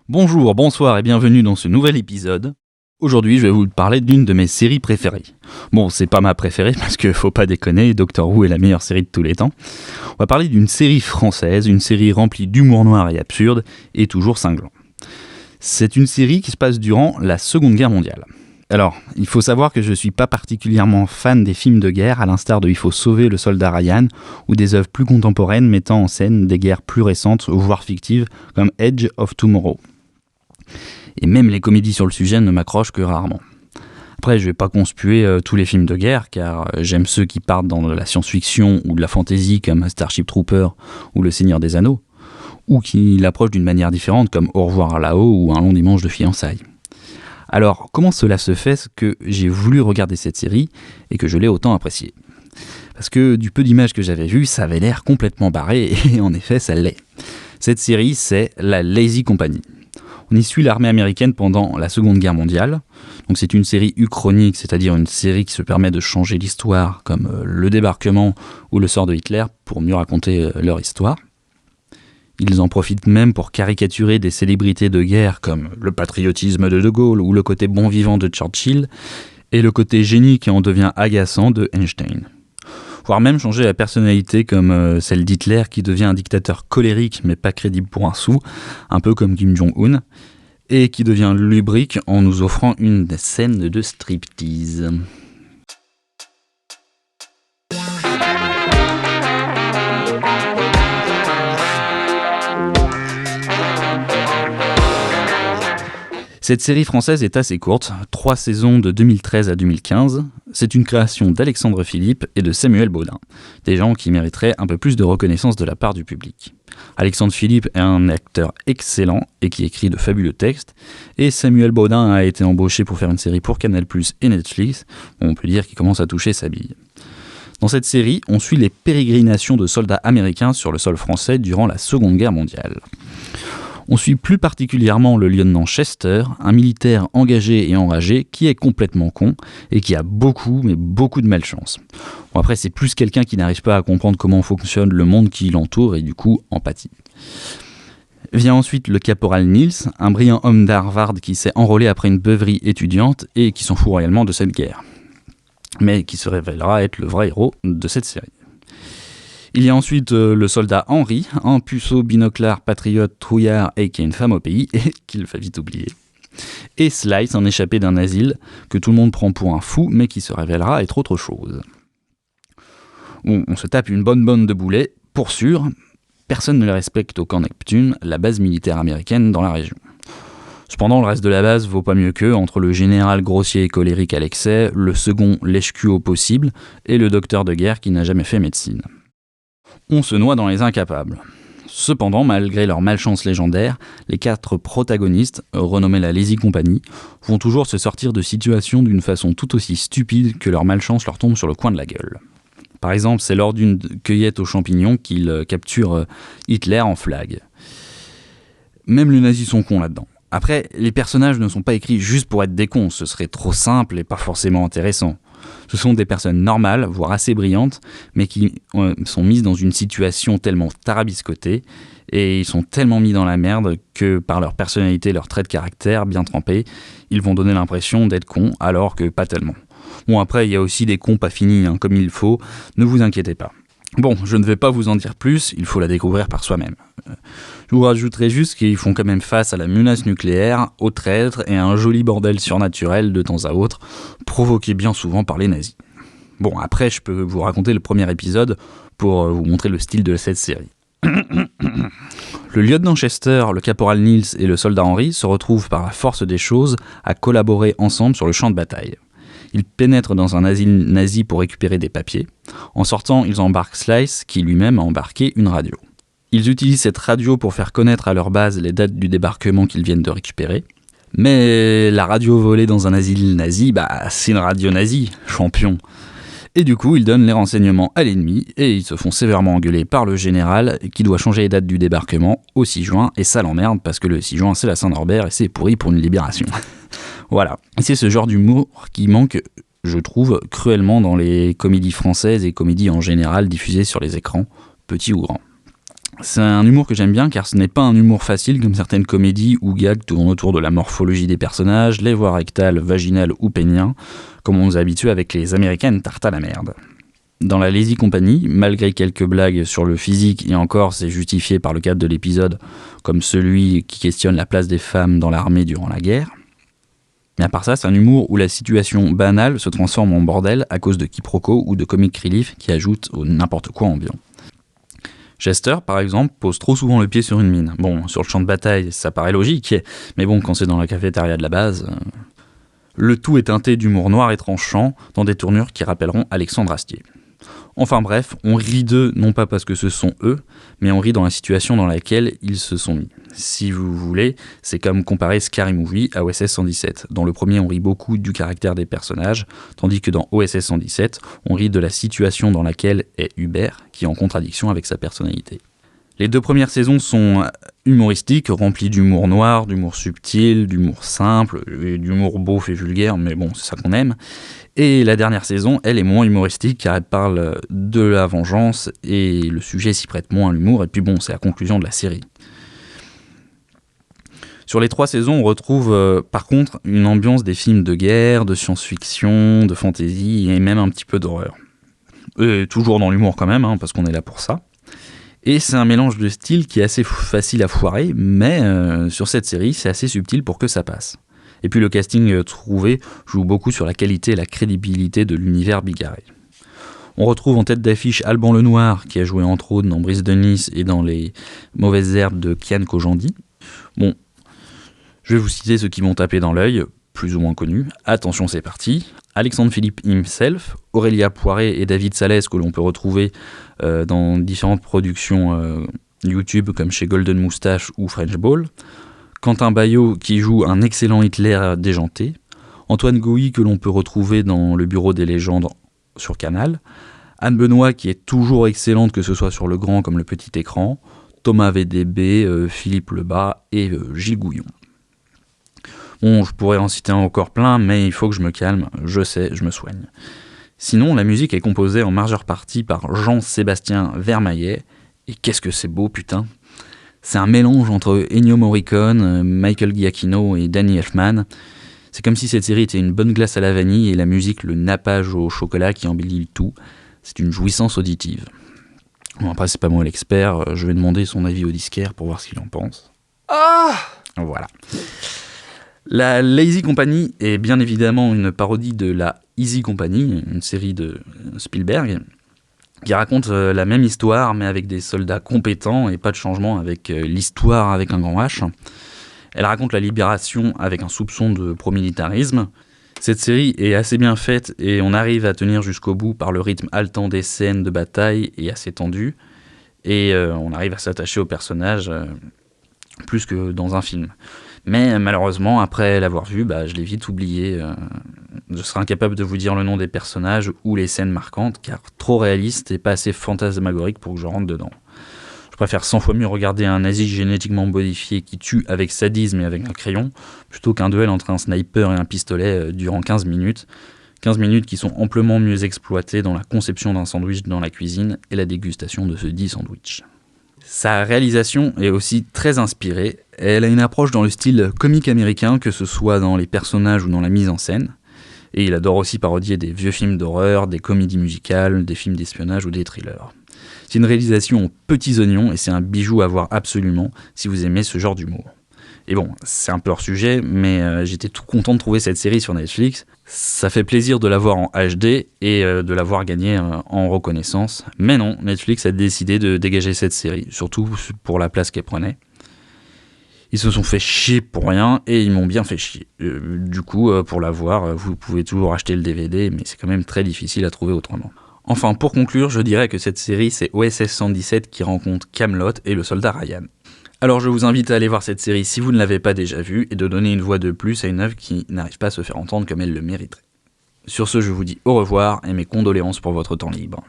Bonjour, bonsoir et bienvenue dans ce nouvel épisode. Aujourd'hui, je vais vous parler d'une de mes séries préférées. Bon, c'est pas ma préférée parce que faut pas déconner, Doctor Who est la meilleure série de tous les temps. On va parler d'une série française, une série remplie d'humour noir et absurde et toujours cinglant. C'est une série qui se passe durant la Seconde Guerre mondiale. Alors, il faut savoir que je ne suis pas particulièrement fan des films de guerre, à l'instar de Il faut sauver le soldat Ryan, ou des œuvres plus contemporaines mettant en scène des guerres plus récentes, voire fictives, comme Edge of Tomorrow. Et même les comédies sur le sujet ne m'accrochent que rarement. Après, je vais pas conspuer tous les films de guerre, car j'aime ceux qui partent dans de la science-fiction ou de la fantasy, comme Starship Trooper ou Le Seigneur des Anneaux, ou qui l'approchent d'une manière différente, comme Au revoir là-haut ou Un long dimanche de fiançailles. Alors, comment cela se fait que j'ai voulu regarder cette série et que je l'ai autant appréciée ? Parce que du peu d'images que j'avais vues, ça avait l'air complètement barré, et en effet, ça l'est. Cette série, c'est La Lazy Company. On y suit l'armée américaine pendant la Seconde Guerre mondiale. Donc c'est une série uchronique, c'est-à-dire une série qui se permet de changer l'histoire, comme le débarquement ou le sort de Hitler, pour mieux raconter leur histoire. Ils en profitent même pour caricaturer des célébrités de guerre comme le patriotisme de De Gaulle ou le côté bon vivant de Churchill et le côté génie qui en devient agaçant de Einstein. Voire même changer la personnalité comme celle d'Hitler qui devient un dictateur colérique mais pas crédible pour un sou, un peu comme Kim Jong-un, et qui devient lubrique en nous offrant une scène de striptease. Cette série française est assez courte, 3 saisons de 2013 à 2015. C'est une création d'Alexandre Philippe et de Samuel Baudin, des gens qui mériteraient un peu plus de reconnaissance de la part du public. Alexandre Philippe est un acteur excellent et qui écrit de fabuleux textes, et Samuel Baudin a été embauché pour faire une série pour Canal+ et Netflix, on peut dire qu'il commence à toucher sa bille. Dans cette série, on suit les pérégrinations de soldats américains sur le sol français durant la Seconde Guerre mondiale. On suit plus particulièrement le lieutenant Chester, un militaire engagé et enragé qui est complètement con et qui a beaucoup de malchance. Bon, après, c'est plus quelqu'un qui n'arrive pas à comprendre comment fonctionne le monde qui l'entoure et du coup, empathie. Vient ensuite le caporal Niels, un brillant homme d'Harvard qui s'est enrôlé après une beuverie étudiante et qui s'en fout royalement de cette guerre, mais qui se révélera être le vrai héros de cette série. Il y a ensuite le soldat Henry, un puceau binoclard patriote trouillard et qui a une femme au pays et qu'il va vite oublier. Et Slice, un échappé d'un asile que tout le monde prend pour un fou mais qui se révélera être autre chose. On se tape une bonne bande de boulets, pour sûr. Personne ne les respecte au camp Neptune, la base militaire américaine dans la région. Cependant, le reste de la base vaut pas mieux qu'eux, entre le général grossier et colérique à l'excès, le second lèche-cul au possible et le docteur de guerre qui n'a jamais fait médecine. On se noie dans les incapables. Cependant, malgré leur malchance légendaire, les 4 protagonistes, renommés la Lazy Company, vont toujours se sortir de situations d'une façon tout aussi stupide que leur malchance leur tombe sur le coin de la gueule. Par exemple, c'est lors d'une cueillette aux champignons qu'ils capturent Hitler en flag. Même les nazis sont cons là-dedans. Après, les personnages ne sont pas écrits juste pour être des cons, ce serait trop simple et pas forcément intéressant. Ce sont des personnes normales, voire assez brillantes, mais qui sont mises dans une situation tellement tarabiscotée, et ils sont tellement mis dans la merde que par leur personnalité et leur trait de caractère bien trempés, ils vont donner l'impression d'être cons, alors que pas tellement. Bon, après, il y a aussi des cons pas finis, comme il faut, ne vous inquiétez pas. Bon, je ne vais pas vous en dire plus, il faut la découvrir par soi-même. Je vous rajouterai juste qu'ils font quand même face à la menace nucléaire, aux traîtres et à un joli bordel surnaturel de temps à autre, provoqué bien souvent par les nazis. Bon, après, je peux vous raconter le premier épisode pour vous montrer le style de cette série. Le lieutenant Chester, le caporal Niels et le soldat Henry se retrouvent par la force des choses à collaborer ensemble sur le champ de bataille. Ils pénètrent dans un asile nazi pour récupérer des papiers. En sortant, ils embarquent Slice, qui lui-même a embarqué une radio. Ils utilisent cette radio pour faire connaître à leur base les dates du débarquement qu'ils viennent de récupérer. Mais la radio volée dans un asile nazi, c'est une radio nazie, champion. Et du coup, ils donnent les renseignements à l'ennemi et ils se font sévèrement engueuler par le général qui doit changer les dates du débarquement au 6 juin et ça l'emmerde parce que le 6 juin c'est la Saint-Norbert et c'est pourri pour une libération. Voilà. Et c'est ce genre d'humour qui manque, je trouve, cruellement dans les comédies françaises et comédies en général diffusées sur les écrans, petits ou grands. C'est un humour que j'aime bien car ce n'est pas un humour facile comme certaines comédies où gags tournent autour de la morphologie des personnages, les voies rectales, vaginales ou péniens, comme on nous habitue avec les américaines tarte à la merde. Dans la Lazy Company, malgré quelques blagues sur le physique, et encore c'est justifié par le cadre de l'épisode, comme celui qui questionne la place des femmes dans l'armée durant la guerre, mais à part ça, c'est un humour où la situation banale se transforme en bordel à cause de quiproquos ou de comic relief qui ajoutent au n'importe quoi ambiant. Chester, par exemple, pose trop souvent le pied sur une mine. Bon, sur le champ de bataille, ça paraît logique, mais bon, quand c'est dans la cafétéria de la base... Le tout est teinté d'humour noir et tranchant, dans des tournures qui rappelleront Alexandre Astier. Enfin bref, on rit d'eux non pas parce que ce sont eux, mais on rit dans la situation dans laquelle ils se sont mis. Si vous voulez, c'est comme comparer Scary Movie à OSS 117. Dans le premier, on rit beaucoup du caractère des personnages, tandis que dans OSS 117, on rit de la situation dans laquelle est Hubert, qui est en contradiction avec sa personnalité. Les 2 premières saisons sont humoristiques, remplies d'humour noir, d'humour subtil, d'humour simple, et d'humour beauf et vulgaire, mais bon, c'est ça qu'on aime. Et la dernière saison, elle est moins humoristique car elle parle de la vengeance et le sujet s'y prête moins à l'humour, et puis bon, c'est la conclusion de la série. Sur les 3 saisons, on retrouve par contre une ambiance des films de guerre, de science-fiction, de fantasy et même un petit peu d'horreur. Toujours dans l'humour quand même, parce qu'on est là pour ça. Et c'est un mélange de styles qui est assez facile à foirer, mais sur cette série, c'est assez subtil pour que ça passe. Et puis le casting trouvé joue beaucoup sur la qualité et la crédibilité de l'univers bigarré. On retrouve en tête d'affiche Alban Lenoir, qui a joué entre autres dans Brise de Nice et dans Les Mauvaises Herbes de Kian Kojandi. Bon, je vais vous citer ceux qui m'ont tapé dans l'œil, plus ou moins connus. Attention, c'est parti. Alexandre Philippe himself, Aurélia Poiré et David Salès, que l'on peut retrouver dans différentes productions YouTube comme chez Golden Moustache ou French Ball. Quentin Baillot qui joue un excellent Hitler déjanté. Antoine Gouy que l'on peut retrouver dans Le Bureau des légendes sur Canal. Anne Benoît qui est toujours excellente que ce soit sur le grand comme le petit écran. Thomas VDB, Philippe Lebas et Gilles Gouillon. Bon, je pourrais en citer encore plein, mais il faut que je me calme, je sais, je me soigne. Sinon, la musique est composée en majeure partie par Jean-Sébastien Vermaillet, et qu'est-ce que c'est beau, putain! C'est un mélange entre Ennio Morricone, Michael Giacchino et Danny Elfman. C'est comme si cette série était une bonne glace à la vanille et la musique le nappage au chocolat qui embellit le tout. C'est une jouissance auditive. Bon, après, c'est pas moi l'expert, je vais demander son avis au disquaire pour voir ce qu'il en pense. Ah! Voilà. La Lazy Company est bien évidemment une parodie de la Easy Company, une série de Spielberg, qui raconte la même histoire, mais avec des soldats compétents et pas de changement avec l'histoire avec un grand H. Elle raconte la libération avec un soupçon de pro-militarisme. Cette série est assez bien faite et on arrive à tenir jusqu'au bout par le rythme haletant des scènes de bataille et assez tendu. Et on arrive à s'attacher aux personnages plus que dans un film. Mais malheureusement, après l'avoir vu, je l'ai vite oublié. Je serai incapable de vous dire le nom des personnages ou les scènes marquantes, car trop réaliste et pas assez fantasmagorique pour que je rentre dedans. Je préfère 100 fois mieux regarder un nazi génétiquement modifié qui tue avec sadisme et avec un crayon, plutôt qu'un duel entre un sniper et un pistolet durant 15 minutes. 15 minutes qui sont amplement mieux exploitées dans la conception d'un sandwich dans la cuisine et la dégustation de ce dit sandwich. Sa réalisation est aussi très inspirée. Elle a une approche dans le style comique américain, que ce soit dans les personnages ou dans la mise en scène. Et il adore aussi parodier des vieux films d'horreur, des comédies musicales, des films d'espionnage ou des thrillers. C'est une réalisation aux petits oignons et c'est un bijou à voir absolument si vous aimez ce genre d'humour. Et bon, c'est un peu hors sujet, mais j'étais tout content de trouver cette série sur Netflix. Ça fait plaisir de la voir en HD et de la voir gagner en reconnaissance. Mais non, Netflix a décidé de dégager cette série, surtout pour la place qu'elle prenait. Ils se sont fait chier pour rien et ils m'ont bien fait chier. Du coup, pour la voir, vous pouvez toujours acheter le DVD, mais c'est quand même très difficile à trouver autrement. Enfin, pour conclure, je dirais que cette série, c'est OSS 117 qui rencontre Kaamelott et le soldat Ryan. Alors je vous invite à aller voir cette série si vous ne l'avez pas déjà vue et de donner une voix de plus à une œuvre qui n'arrive pas à se faire entendre comme elle le mériterait. Sur ce, je vous dis au revoir et mes condoléances pour votre temps libre.